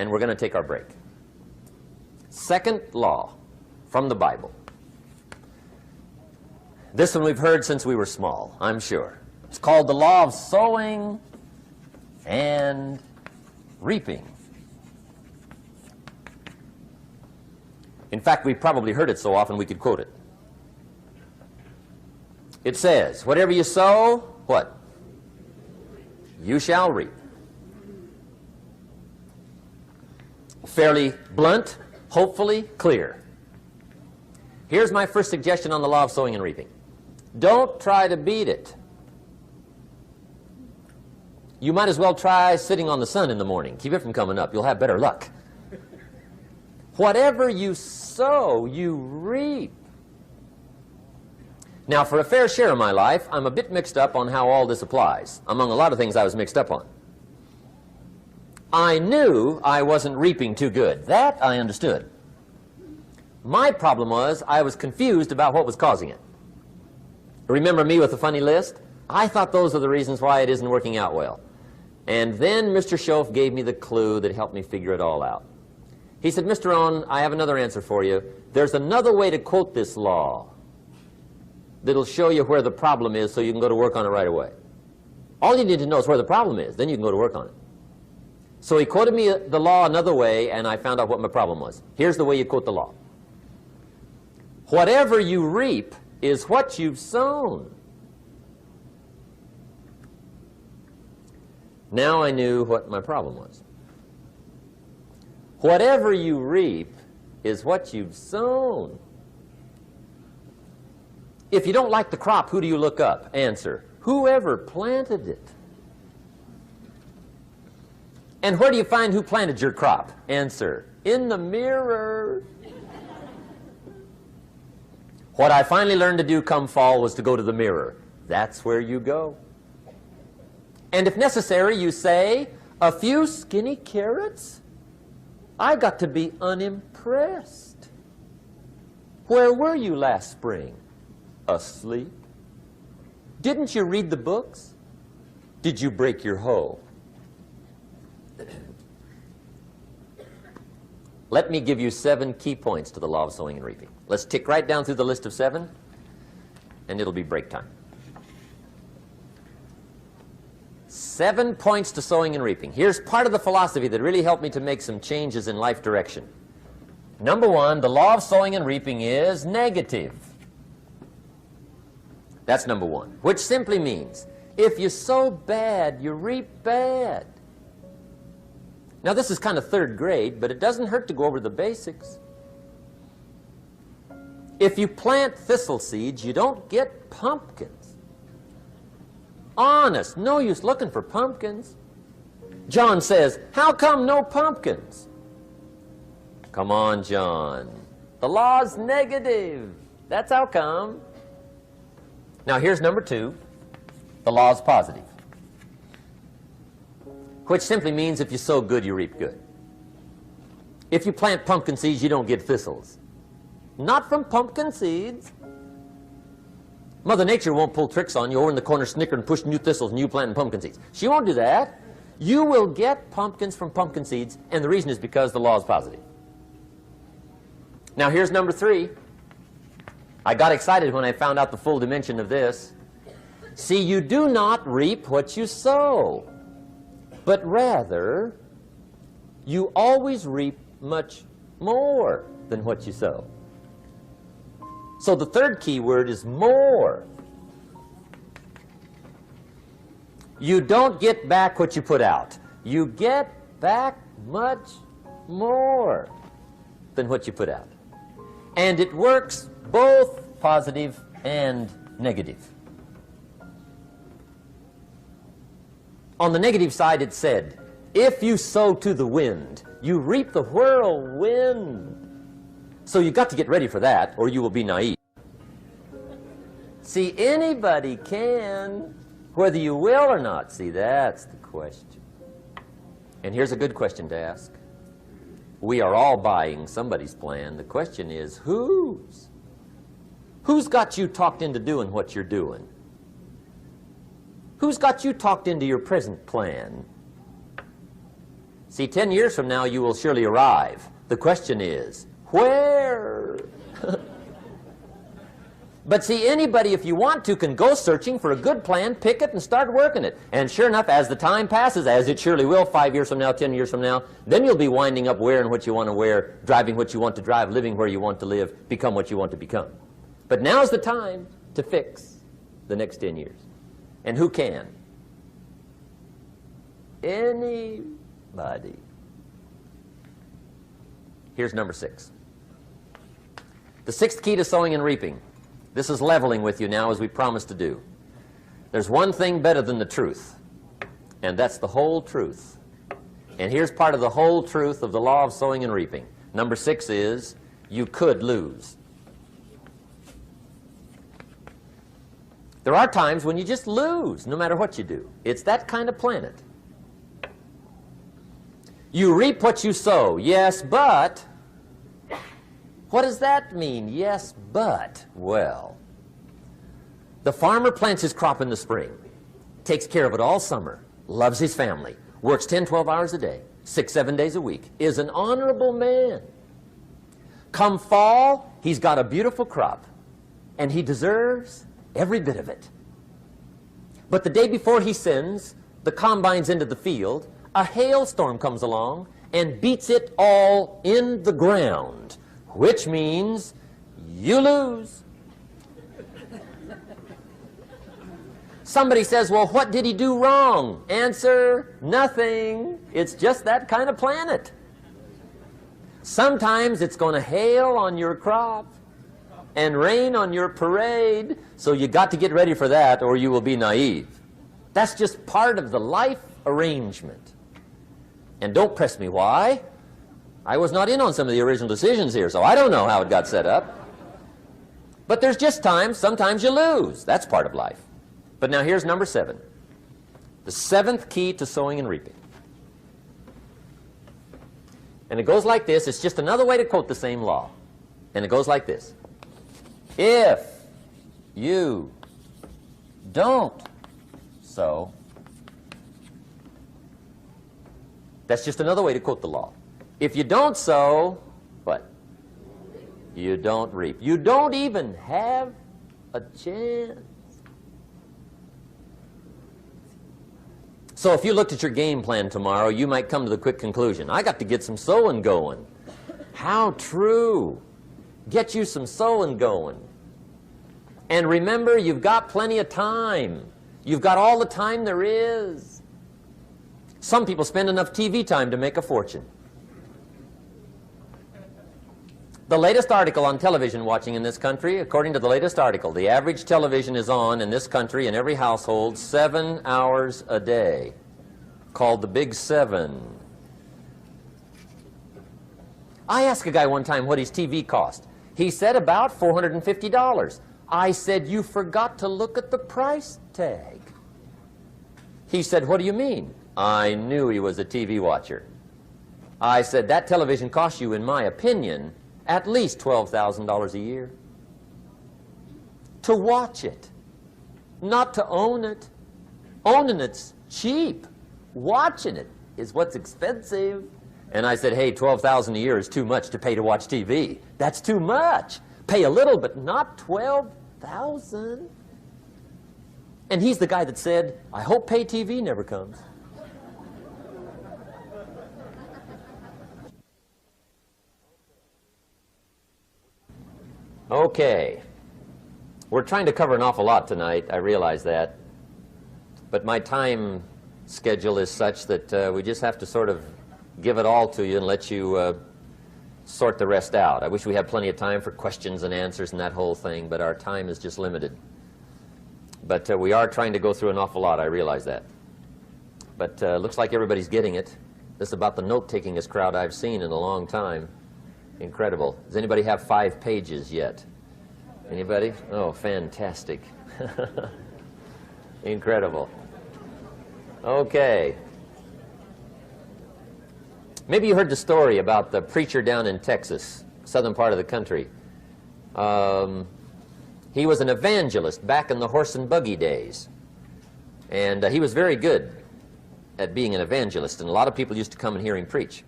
and we're going to take our break. Second law from the Bible. This one we've heard since we were small, I'm sure. It's called the law of sowing and reaping. In fact, we've probably heard it so often we could quote it. It says, whatever you sow, what? You shall reap. Fairly blunt, hopefully clear. Here's my first suggestion on the law of sowing and reaping. Don't try to beat it. You might as well try sitting on the sun in the morning. Keep it from coming up. You'll have better luck. Whatever you sow, you reap. Now, for a fair share of my life, I'm a bit mixed up on how all this applies. Among a lot of things I was mixed up on. I knew I wasn't reaping too good. That I understood. My problem was I was confused about what was causing it. Remember me with the funny list? I thought those are the reasons why it isn't working out well. And then Mr. Schoaf gave me the clue that helped me figure it all out. He said, Mr. Rohn, I have another answer for you. There's another way to quote this law that'll show you where the problem is so you can go to work on it right away. All you need to know is where the problem is, then you can go to work on it. So he quoted me the law another way, and I found out what my problem was. Here's the way you quote the law. Whatever you reap is what you've sown. Now I knew what my problem was. Whatever you reap is what you've sown. If you don't like the crop, who do you look up? Answer, whoever planted it. And where do you find who planted your crop? Answer, in the mirror. What I finally learned to do come fall was to go to the mirror. That's where you go. And if necessary, you say, a few skinny carrots? I got to be unimpressed. Where were you last spring? Asleep? Didn't you read the books? Did you break your hoe? Let me give you 7 key points to the law of sowing and reaping. Let's tick right down through the list of 7, and it'll be break time. 7 points to sowing and reaping. Here's part of the philosophy that really helped me to make some changes in life direction. Number 1, the law of sowing and reaping is negative. That's number 1, which simply means if you sow bad, you reap bad. Now, this is kind of 3rd grade, but it doesn't hurt to go over the basics. If you plant thistle seeds, you don't get pumpkins. Honest, no use looking for pumpkins. John says, how come no pumpkins? Come on, John. The law's negative. That's how come. Now, here's number 2. The law's positive, which simply means if you sow good, you reap good. If you plant pumpkin seeds, you don't get thistles. Not from pumpkin seeds. Mother Nature won't pull tricks on you over in the corner snickering, pushing new thistles and you planting pumpkin seeds. She won't do that. You will get pumpkins from pumpkin seeds, and the reason is because the law is positive. Now, here's number 3. I got excited when I found out the full dimension of this. See, you do not reap what you sow, but rather, you always reap much more than what you sow. So the 3rd key word is more. You don't get back what you put out. You get back much more than what you put out. And it works both positive and negative. On the negative side, it said, if you sow to the wind, you reap the whirlwind. So you've got to get ready for that, or you will be naive. See, anybody can, whether you will or not. See, that's the question. And here's a good question to ask. We are all buying somebody's plan. The question is, whose? Who's got you talked into doing what you're doing? Who's got you talked into your present plan? See, 10 years from now, you will surely arrive. The question is, where? But see, anybody, if you want to, can go searching for a good plan, pick it, and start working it. And sure enough, as the time passes, as it surely will 5 years from now, 10 years from now, then you'll be winding up wearing what you want to wear, driving what you want to drive, living where you want to live, become what you want to become. But now's the time to fix the next 10 years. And who can? Anybody. Here's number 6. The 6th key to sowing and reaping. This is leveling with you now, as we promised to do. There's one thing better than the truth, and that's the whole truth. And here's part of the whole truth of the law of sowing and reaping. Number 6 is, you could lose. There are times when you just lose, no matter what you do. It's that kind of planet. You reap what you sow, yes, but... What does that mean? Yes, but, well, the farmer plants his crop in the spring, takes care of it all summer, loves his family, works 10, 12 hours a day, 6, 7 days a week, is an honorable man. Come fall, he's got a beautiful crop, and he deserves every bit of it. But the day before he sends the combines into the field, a hailstorm comes along and beats it all in the ground. Which means you lose. Somebody says, well, what did he do wrong? Answer, nothing. It's just that kind of planet. Sometimes it's going to hail on your crop and rain on your parade, so you got to get ready for that or you will be naive. That's just part of the life arrangement. And don't press me why. I was not in on some of the original decisions here, so I don't know how it got set up. But there's just times, sometimes you lose. That's part of life. But now here's number 7. The 7th key to sowing and reaping. And it goes like this. It's just another way to quote the same law. And it goes like this. If you don't sow, that's just another way to quote the law. If you don't sow, what? You don't reap. You don't even have a chance. So if you looked at your game plan tomorrow, you might come to the quick conclusion, I got to get some sowing going. How true. Get you some sowing going. And remember, you've got plenty of time. You've got all the time there is. Some people spend enough TV time to make a fortune. The latest article on television watching in this country, according to the latest article, the average television is on in this country in every household 7 hours a day, called the Big 7. I asked a guy one time what his TV cost. He said about $450. I said, you forgot to look at the price tag. He said, what do you mean? I knew he was a TV watcher. I said, that television costs you, in my opinion, at least $12,000 a year. To watch it, not to own it. Owning it's cheap. Watching it is what's expensive. And I said, hey, $12,000 a year is too much to pay to watch TV. That's too much. Pay a little, but not $12,000. And he's the guy that said, I hope pay TV never comes. Okay. We're trying to cover an awful lot tonight, I realize that. But my time schedule is such that we just have to sort of give it all to you and let you sort the rest out. I wish we had plenty of time for questions and answers and that whole thing, but our time is just limited. But we are trying to go through an awful lot, I realize that. But looks like everybody's getting it. This is about the note-takingest crowd I've seen in a long time. Incredible. Does anybody have 5 pages yet? Anybody? Oh, fantastic. Incredible. Okay. Maybe you heard the story about the preacher down in Texas, southern part of the country. He was an evangelist back in the horse and buggy days. And he was very good at being an evangelist, and a lot of people used to come and hear him preach.